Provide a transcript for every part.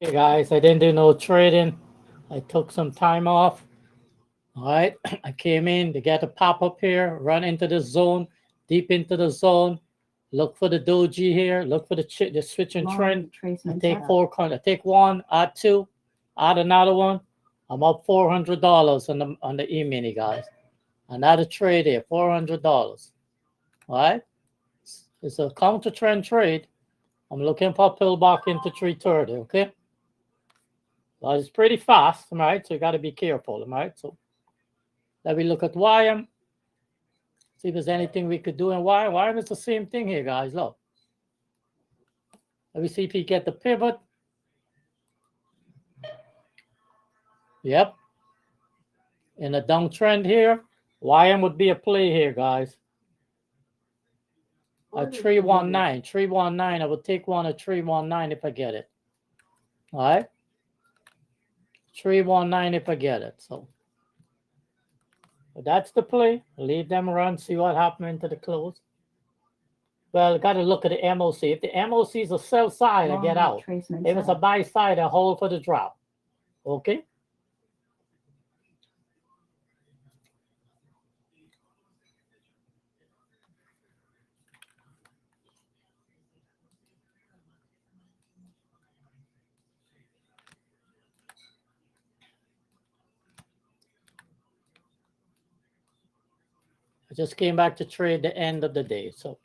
Hey guys, I didn't do no trading. I took some time off. All right, I came in to get a pop up here, run into the zone, deep into the zone. Look for the doji here. Look for the switch and trend. I take four coins. I take one, add two, add another one. I'm up $400 on the e-mini, guys. Another trade here, $400. All right, it's a counter trend trade. I'm looking for a pull back into 330. Okay. Well, it's pretty fast, right? So you got to be careful, right? So let me look at YM, see if there's anything we could do in YM. YM is the same thing here, guys. Look. Let me see if he get the pivot. Yep. In a downtrend here, YM would be a play here, guys. A 319. 319. I would take one at 319 if I get it. All right. 319 if I get it. So but that's the play. Leave them run, see what happens into the close. Well, got to look at the MOC. If the MOC is a sell side, I get out. If it's a buy side, I hold for the drop. Okay? I just came back to trade the end of the day. So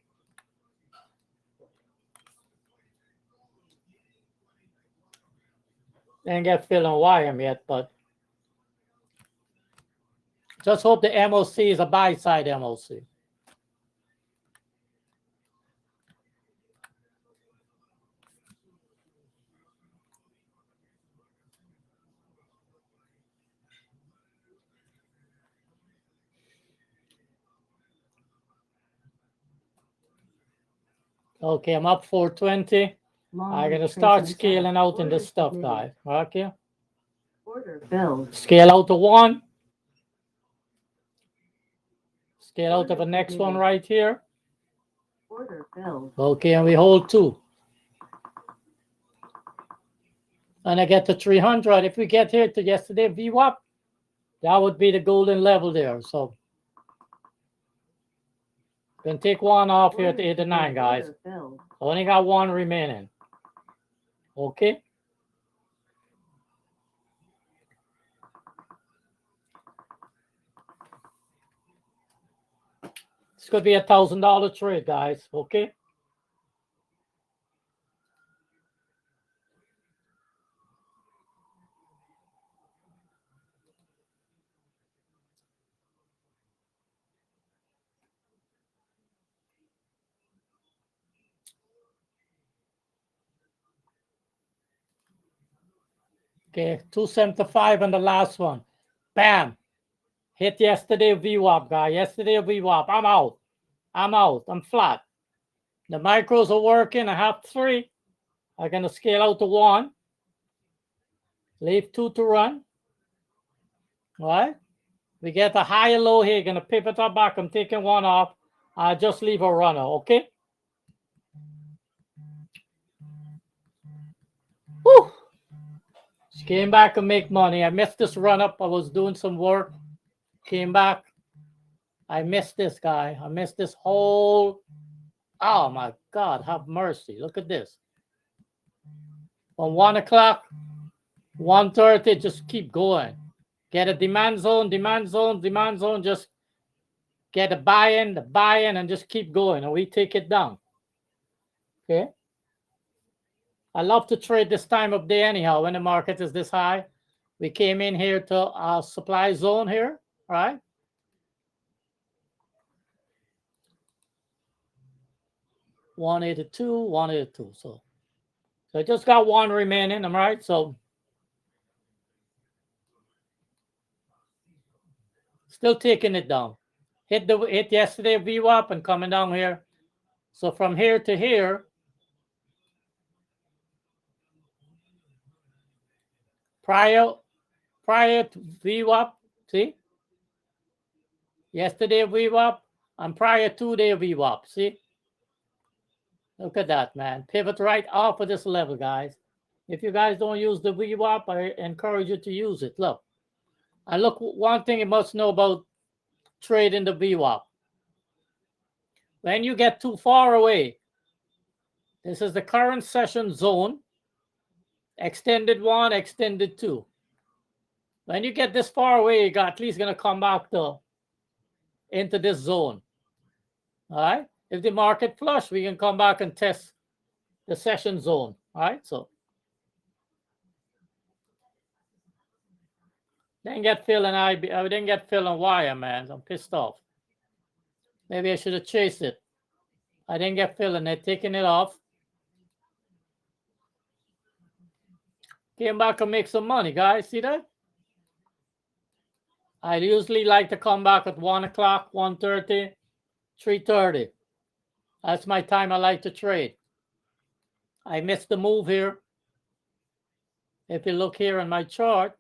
didn't get filled on YM yet, but just hope the MOC is a buy side MOC. Okay, I'm up 420. I'm gonna start scaling out in this stuff, guys. Okay. Order filled. Scale out to one. Scale out to the next one right here. Order filled. Okay, and we hold two. And I get to 300. If we get here to yesterday VWAP, that would be the golden level there. So gonna take one off here at 89, guys. Only got one remaining. Okay. This could be $1,000 trade, guys. Okay. Okay, 275 on the last one. Bam. Hit yesterday VWAP, guy. Yesterday VWAP. I'm out. I'm out. I'm flat. The micros are working. I have three. I'm going to scale out to one. Leave two to run. All right. We get a higher low here. Going to pivot up back. I'm taking one off. I'll just leave a runner. Okay. Woo. Came back and make money. I missed this run up. I was doing some work. Came back. I missed this guy. I missed this whole. Oh my God, have mercy. Look at this. From 1 o'clock, 1:30, just keep going. Get a demand zone, demand zone, demand zone. Just get a buy-in, the buy-in, and just keep going. And we take it down. Okay. I love to trade this time of day anyhow when the market is this high. We came in here to our supply zone here, right? $182, $182. So I just got one remaining. I'm right. So still taking it down. Hit yesterday VWAP and coming down here. So from here to here, prior to VWAP, see? Yesterday VWAP and prior 2-day VWAP, see? Look at that, man. Pivot right off of this level, guys. If you guys don't use the VWAP, I encourage you to use it. Look, and look, one thing you must know about trading the VWAP. When you get too far away, this is the current session zone, extended 1, extended 2. When you get this far away, you got at least going to come back into this zone. All right. If the market flush, we can come back and test the session zone. All right. So didn't get filled I didn't get filled on wire, man. I'm pissed off. Maybe I should have chased it. I didn't get filled and they're taking it off. Came back and make some money, guys. See that? I usually like to come back at 1 o'clock, 1:30, 3:30. That's my time I like to trade. I missed the move here. If you look here on my chart,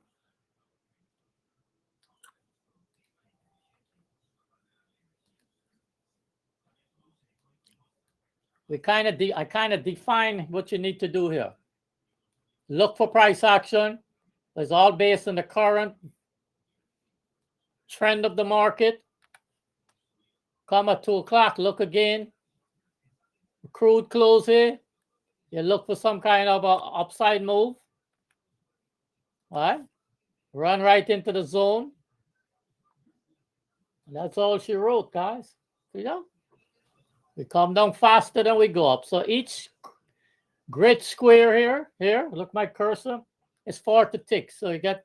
I kind of define what you need to do here. Look for price action. It's all based on the current trend of the market. Come at 2 o'clock, look again. Crude close here. You look for some kind of a upside move. All right. Run right into the zone. And that's all she wrote, guys. See that? We come down faster than we go up. So each grid square here, look my cursor, is 40 ticks. So you get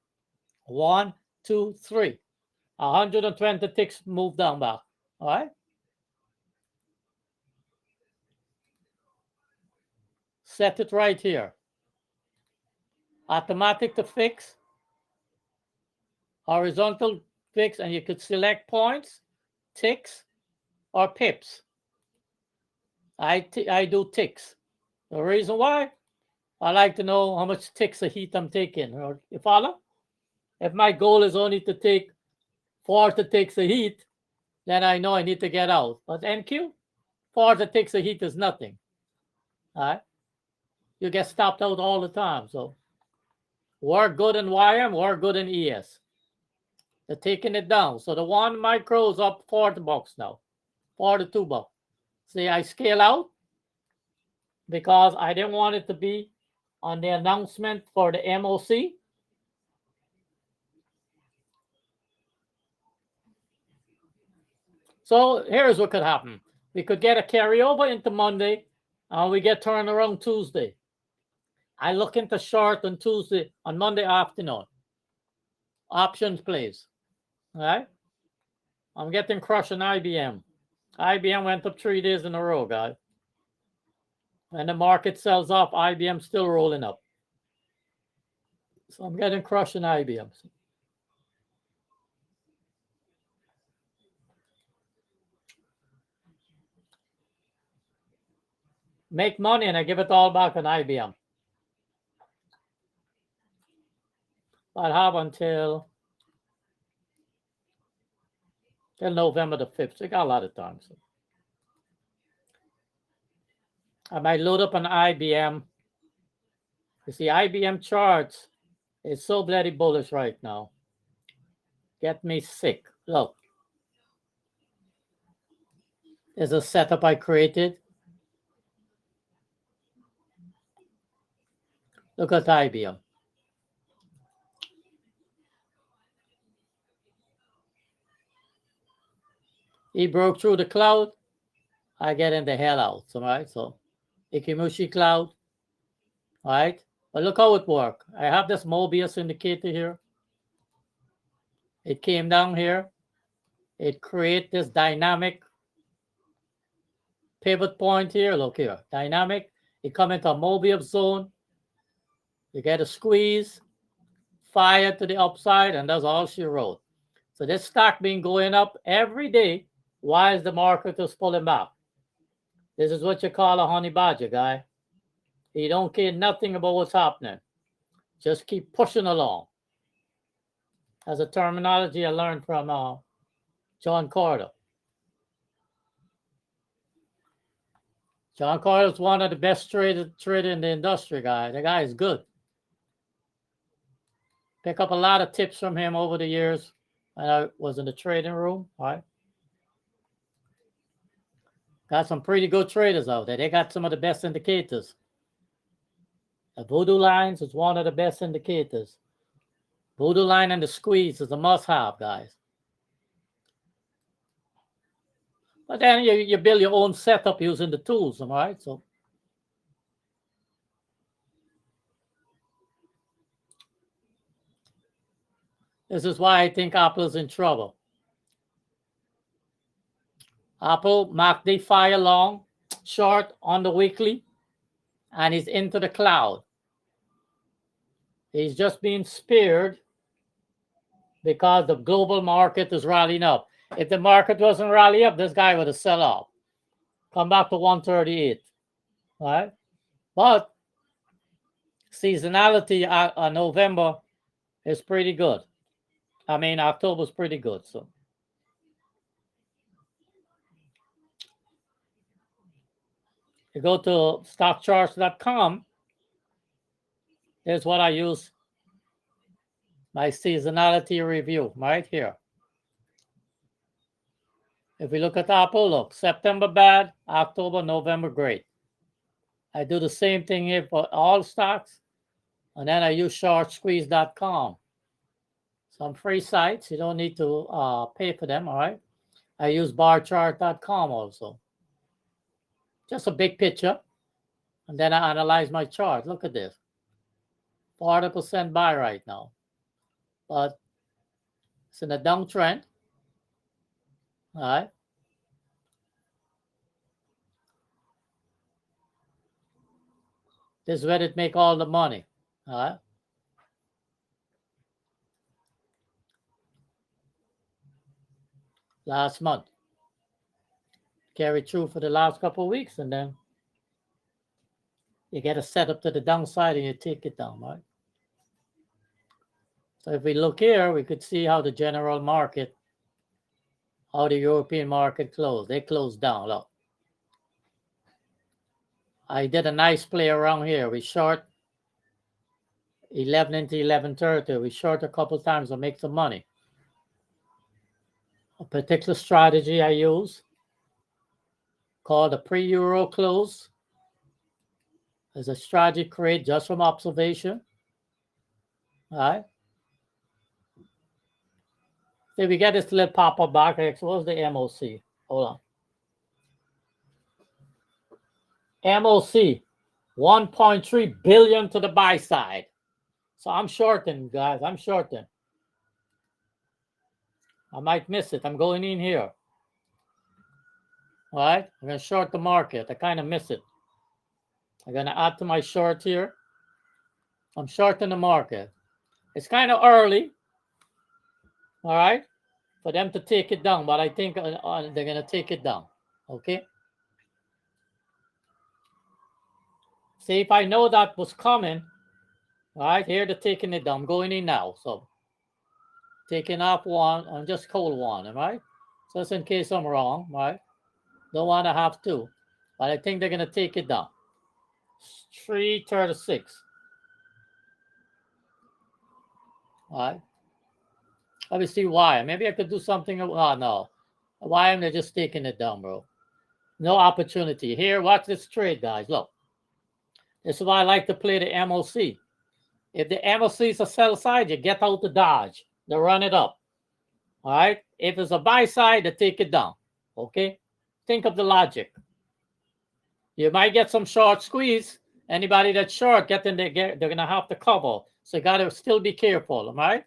1, 2, 3. 120 ticks move down back. All right. Set it right here. Automatic to fix. Horizontal fix, and you could select points, ticks, or pips. I do ticks. The reason why, I like to know how much ticks of heat I'm taking. You follow? If my goal is only to take 40 ticks of heat, then I know I need to get out. But NQ, 40 ticks of heat is nothing. All right? You get stopped out all the time. So work good in YM, work good in ES. They're taking it down. So the 1 micro is up $40 now, $42. See, I scale out because I didn't want it to be on the announcement for the MOC. So here's what could happen. We could get a carryover into Monday, and we get turned around Tuesday. I look into short on Tuesday, on Monday afternoon. Options, please. All right? I'm getting crushed on IBM. IBM went up 3 days in a row, guys. When the market sells off, IBM still rolling up. So I'm getting crushed in IBM. Make money and I give it all back on IBM. I have until November the 5th. So I got a lot of time. So I might load up on IBM. You see, IBM charts is so bloody bullish right now. Get me sick. Look. There's a setup I created. Look at IBM. He broke through the cloud. I get in the hell out. All right. So Ikimushi cloud. All right. But look how it worked. I have this Mobius indicator here. It came down here. It created this dynamic pivot point here. Look here. Dynamic. It come into a Mobius zone. You get a squeeze. Fire to the upside. And that's all she wrote. So this stock been going up every day. Why is the market is pulling back? This is what you call a honey badger, guy. You don't care nothing about what's happening. Just keep pushing along. That's a terminology I learned from John Carter. John Carter is one of the best traders in the industry, guy. The guy is good. Pick up a lot of tips from him over the years when I was in the trading room. All right. Got some pretty good traders out there. They got some of the best indicators. The voodoo lines is one of the best indicators. Voodoo line and the squeeze is a must-have, guys. But then you build your own setup using the tools, all right? So this is why I think Apple's in trouble. Apple marked the fire long, short on the weekly, and he's into the cloud. He's just being spared because the global market is rallying up. If the market wasn't rallying up, this guy would have sell off. Come back to 138, right? But seasonality on November is pretty good. I mean, October is pretty good. So you go to stockcharts.com. Here's what I use. My seasonality review right here. If we look at Apple, look, September bad, October, November great. I do the same thing here for all stocks. And then I use shortsqueeze.com. Some free sites. You don't need to pay for them, all right? I use barchart.com also. Just a big picture. And then I analyze my chart. Look at this. 40% buy right now. But it's in a downtrend. All right. This is where it make all the money. All right. Last month. Carry through for the last couple of weeks, and then you get a setup to the downside and you take it down, right? So if we look here, we could see how the general market, how the European market closed. They closed down. Look. I did a nice play around here. We short 11 into 11.30. We short a couple times to make some money. A particular strategy I use called a pre-euro close is a strategy created just from observation. All right. So we get this little pop-up back. What's the MOC? Hold on. MOC, 1.3 billion to the buy side. So I'm shorting, guys. I'm shorting. I might miss it. I'm going in here. All right. I'm going to short the market. I kind of miss it. I'm going to add to my short here. I'm shorting the market. It's kind of early. All right. For them to take it down. But I think they're going to take it down. Okay. See, if I know that was coming, all right, here they're taking it down. I'm going in now. So taking off one, I'm just cold one, all right? Just in case I'm wrong, right? Don't want to have two. But I think they're going to take it down. 336. All right. Let me see why. Maybe I could do something. Oh, no. Why am I just taking it down, bro? No opportunity. Here, watch this trade, guys. Look. This is why I like to play the MOC. If the MOC is a sell side, you get out the dodge. They run it up. All right. If it's a buy side, they take it down. Okay. Think of the logic. You might get some short squeeze. Anybody that's short, they're going to have to cover. So you got to still be careful. All right.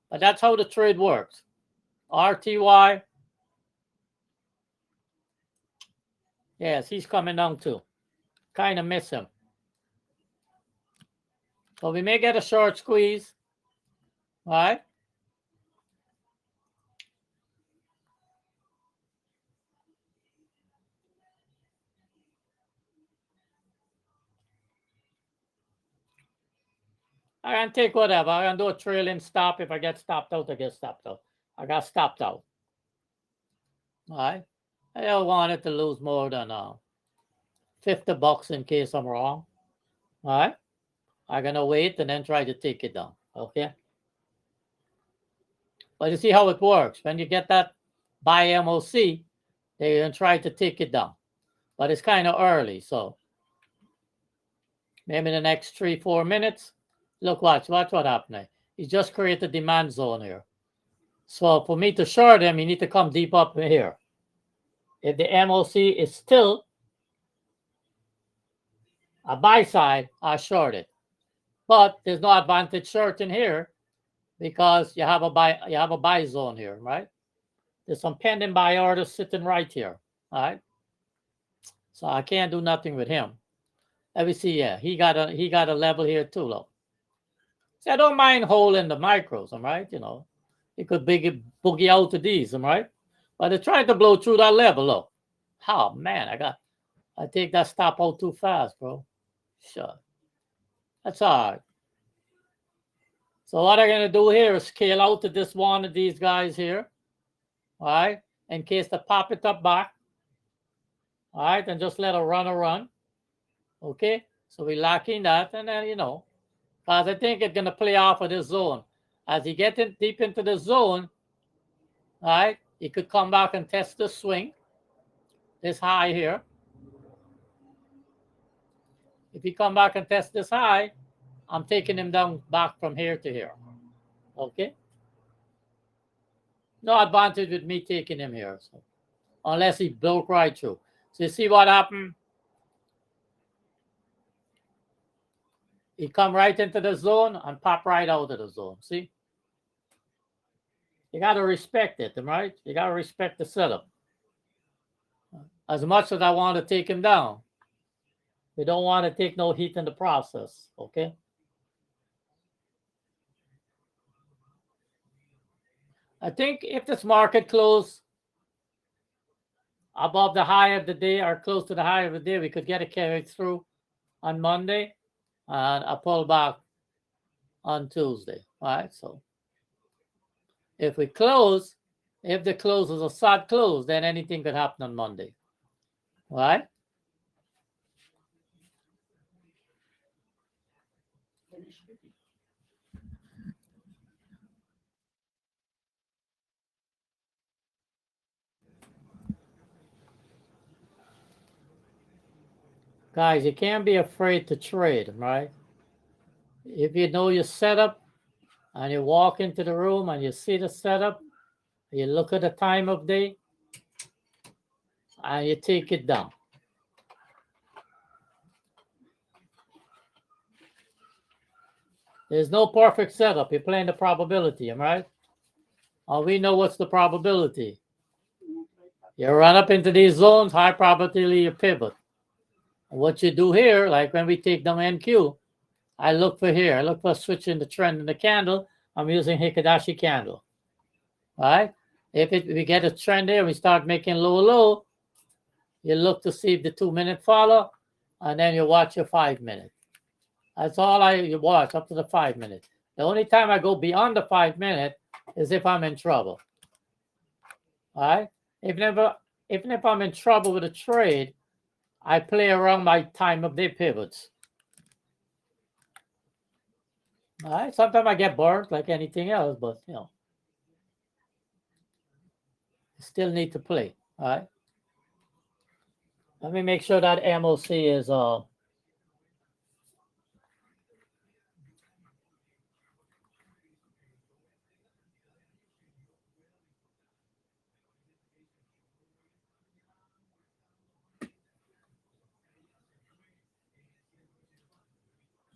But that's how the trade works. RTY. Yes, he's coming down too. Kind of miss him. So we may get a short squeeze. All right. I can take whatever. I can do a trailing stop. If I get stopped out, I get stopped out. I got stopped out. All right. I don't want it to lose more than $50 in case I'm wrong. All right. I'm going to wait and then try to take it down. Okay. But you see how it works. When you get that buy MOC, they're going to try to take it down. But it's kind of early, so maybe in the next 3-4 minutes. Look, watch what happened. He just created a demand zone here. So for me to short him, you need to come deep up here. If the MOC is still a buy side, I short it. But there's no advantage shorting here because you have a buy zone here, right? There's some pending buy orders sitting right here, all right? So I can't do nothing with him. Let me see. Yeah, he got a level here too, look. So I don't mind holding the micros, all right? You know, it could boogie out to these, all right? But they're trying to blow through that level, look. Oh man, I take that stop out too fast, bro. Sure. That's all right. So what I'm gonna do here is scale out to this one of these guys here. All right, in case they pop it up back. All right, and just let it run. Okay, so we lock in that, and then because I think it's gonna play off of this zone. As you get in deep into the zone, all right, you could come back and test the swing, this high here. If you come back and test this high, I'm taking him down back from here to here. Okay. No advantage with me taking him here, so, unless he broke right through. So you see what happened? He come right into the zone and pop right out of the zone. See? You got to respect it, right? You got to respect the setup. As much as I want to take him down, we don't want to take no heat in the process, okay? I think if this market closed above the high of the day or close to the high of the day, we could get it carried through on Monday and a pullback on Tuesday. All right, so if the close is a sad close, then anything could happen on Monday. All right? Guys, you can't be afraid to trade, right? If you know your setup and you walk into the room and you see the setup, you look at the time of day and you take it down. There's no perfect setup. You're playing the probability, right? All we know what's the probability. You run up into these zones, high probability you pivot. What you do here, like when we take down NQ, I look for here. I look for switching the trend in the candle. I'm using Hikadashi candle. All right? If we get a trend there, we start making low, you look to see if the 2-minute follow, and then you watch your 5-minute. That's all you watch up to the 5-minute. The only time I go beyond the 5-minute is if I'm in trouble. All right? Even if I'm in trouble with a trade, I play around my time of day pivots. All right? Sometimes I get bored like anything else, but still need to play. All right? Let me make sure that MOC is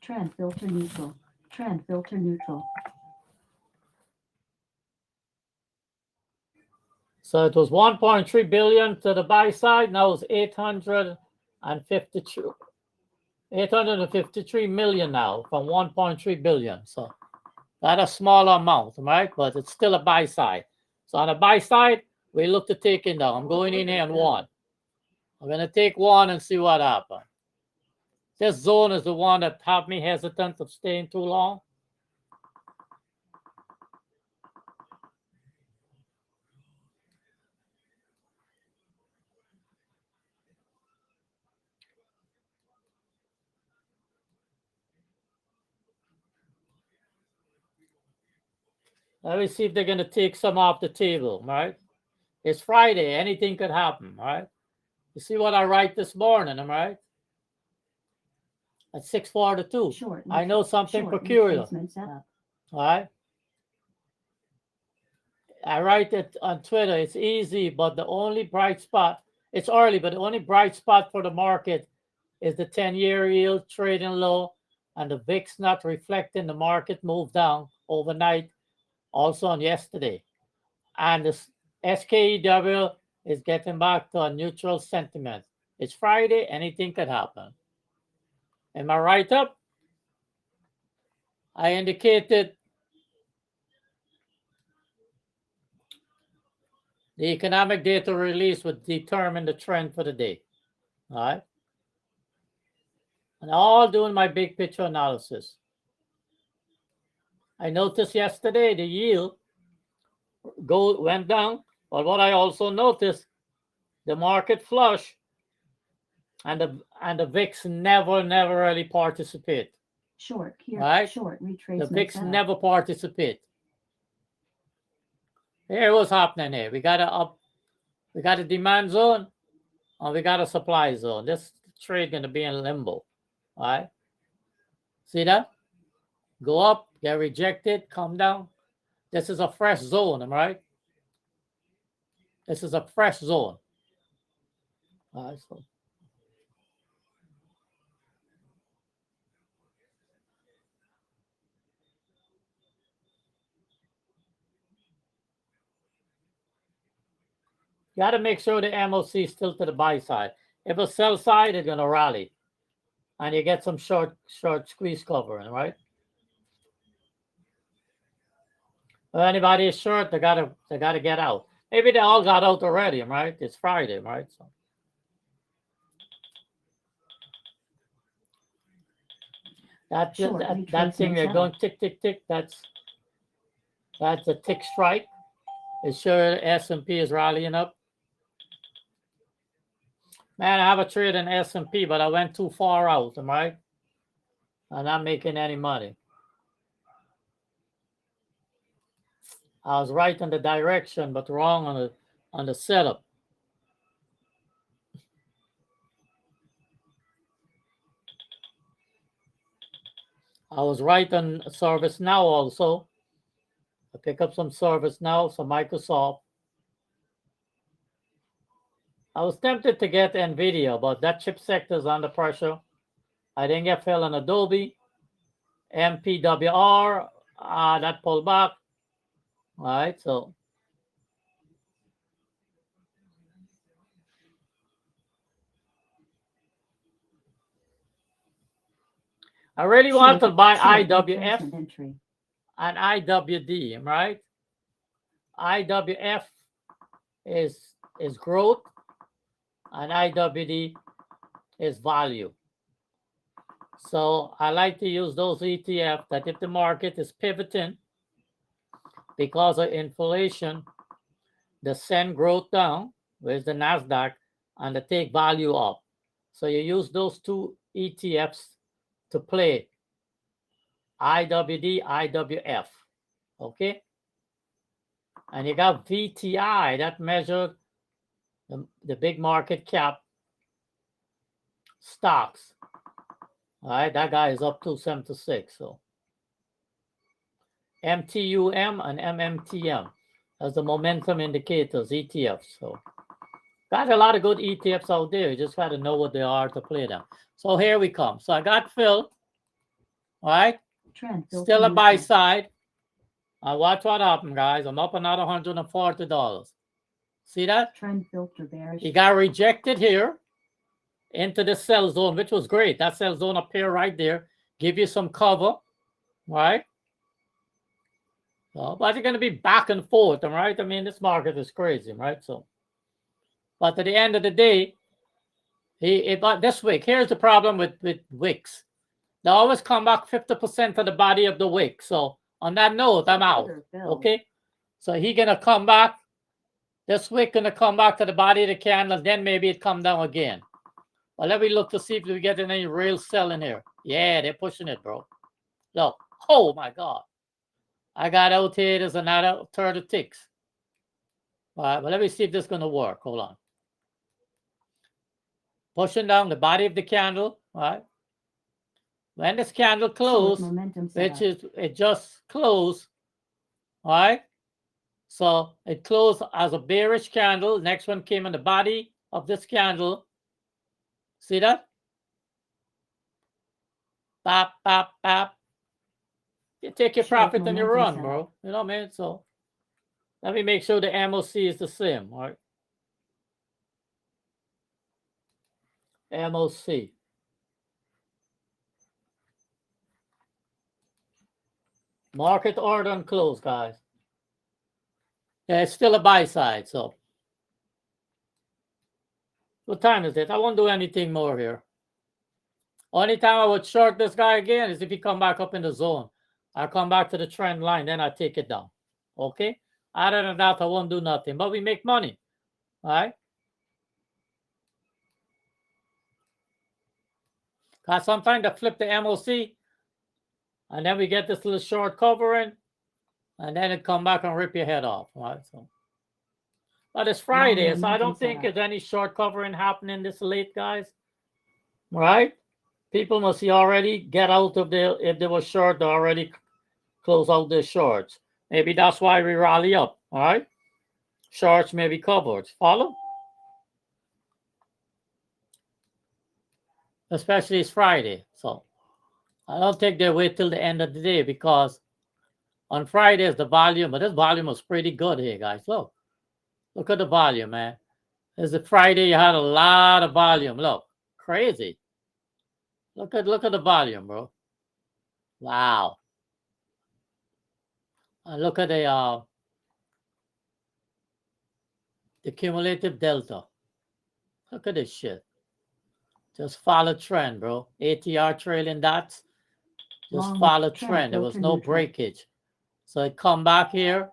Trend filter neutral. Trend filter neutral. So it was 1.3 billion to the buy side. Now it's 853 million now from 1.3 billion. So not a small amount, right? But it's still a buy side. So on the buy side, we look to take it down. I'm going in here on one. I'm going to take one and see what happens. This zone is the one that have me hesitant of staying too long. Let me see if they're going to take some off the table, right? It's Friday. Anything could happen, right? You see what I write this morning, am I right? At 6:42. Short. I know something Short peculiar. retracement setup. All right. I write it on Twitter. It's easy, but the only bright spot, it's early, but the only bright spot for the market is the 10-year yield trading low and the VIX not reflecting the market move down overnight, also on yesterday. And the SKEW is getting back to a neutral sentiment. It's Friday, anything could happen. In my write-up, I indicated the economic data release would determine the trend for the day. All right. And all doing my big picture analysis. I noticed yesterday the yield went down, but what I also noticed, the market flush and the VIX never really participate. Short here. Right? Short The retracement VIX setup. never participate. Here what's happening here. We got a demand zone and we got a supply zone. This trade gonna be in limbo. All right. See that? Go up, get rejected, come down. This is a fresh zone, am I right? This is a fresh zone. All right, so you got to make sure the MOC is still to the buy side. If a sell side, it's gonna rally, and you get some short squeeze covering, right? If anybody is short, they gotta get out. Maybe they all got out already, right? It's Friday, right? So that thing they're going tick tick tick. That's a tick strike. It's sure S&P is rallying up. Man, I have a trade in S&P, but I went too far out, am I right? I'm not making any money. I was right in the direction, but wrong on the setup. I was right on Service Now also. I pick up some Service Now, some Microsoft. I was tempted to get NVIDIA, but that chip sector is under pressure. I didn't get fill on Adobe. MPWR, that pulled back. All right, so I really want to buy IWF and IWD, right? IWF is growth and IWD is value. So I like to use those ETF that if the market is pivoting because of inflation, the send growth down, where's the NASDAQ, and the take value up. So you use those two ETFs to play IWD, IWF, okay? And you got VTI that measured the big market cap stocks. All right, that guy is up 276. So MTUM and MMTM as the momentum indicators, ETFs. So got a lot of good ETFs out there. You just got to know what they are to play them. So here we come. So I got Phil. All right. Still a buy side. Watch what happened, guys. I'm up another $140. See that? Trend filter bearish. He got rejected here into the sell zone, which was great. That sell zone appear right there. Give you some cover. Right? So, but you're going to be back and forth, all right? I mean, this market is crazy, right? So, but at the end of the day, this wick, here's the problem with wicks. They always come back 50% of the body of the wick. So on that note, I'm out. Okay. So he gonna come back. This wick gonna come back to the body of the candle, then maybe it come down again. Well, let me look to see if we get any real sell in here. Yeah, they're pushing it, bro. Look. Oh my God. I got out here. There's another 30 ticks. All right, but let me see if this is going to work. Hold on. Pushing down the body of the candle. All right. When this candle closed, which is it just closed. All right. So it closed as a bearish candle. Next one came in the body of this candle. See that? Bop, bop, bop. You take your profit and you run, bro. You know what I mean? So let me make sure the MOC is the same. All right. MOC. Market order and close, guys. Yeah, it's still a buy side. So what time is it? I won't do anything more here. Only time I would short this guy again is if he come back up in the zone. I'll come back to the trend line, then I take it down. Okay? Other than that, I won't do nothing. But we make money. All right? Because sometimes they flip the MOC, and then we get this little short covering, and then it come back and rip your head off. All right? So, but it's Friday, so I don't think there's any short covering happening this late, guys. All right? People must already get out of there. If they were short, they already close out their shorts. Maybe that's why we rally up. All right. Shorts may be covered. Follow? Especially it's Friday. So I don't think they wait till the end of the day because on Fridays the volume, but this volume was pretty good here, guys. Look. Look at the volume, man. This is Friday, you had a lot of volume. Look. Crazy. Look at the volume, bro. Wow. And look at the cumulative delta. Look at this shit. Just follow trend, bro. ATR trailing dots. Just follow trend. There was no breakage. So it come back here.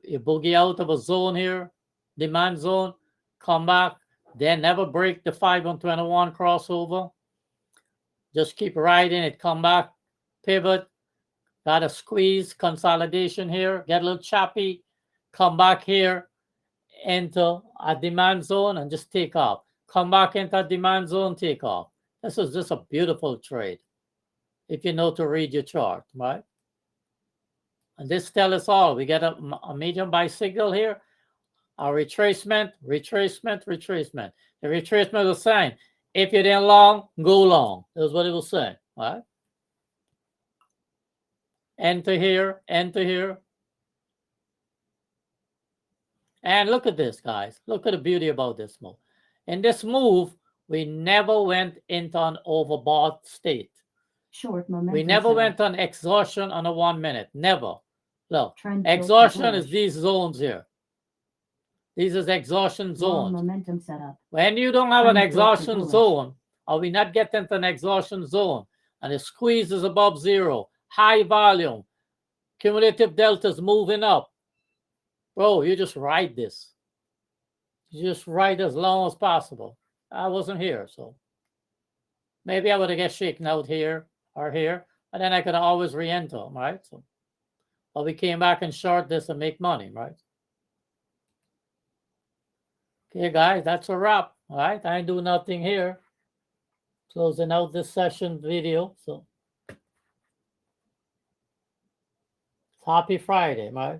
You boogie out of a zone here, demand zone, come back, then never break the 5 on 21 crossover. Just keep riding it, come back, pivot, got a squeeze, consolidation here, get a little choppy, come back here into a demand zone and just take off. Come back into a demand zone, take off. This is just a beautiful trade if you know to read your chart, right? And this tells us all. We get a medium buy signal here, a retracement, retracement, retracement. The retracement was saying, if you're in long, go long. That's what it was saying, right? Enter here, enter here. And look at this, guys. Look at the beauty about this move. In this move, we never went into an overbought state. Short momentum. We never went on exhaustion on a 1 minute. Never. Look, exhaustion is these zones here. These is exhaustion zones. Momentum setup. When you don't have an exhaustion zone, or we not get into an exhaustion zone, and the squeeze is above zero, high volume, cumulative deltas moving up, bro, you just ride this. You just ride as long as possible. I wasn't here, so maybe I would have get shaken out here or here, and then I could always re-enter, right? So, but we came back and short this and make money, right? Okay, guys, that's a wrap. All right, I ain't do nothing here. Closing out this session video. So, happy Friday, right?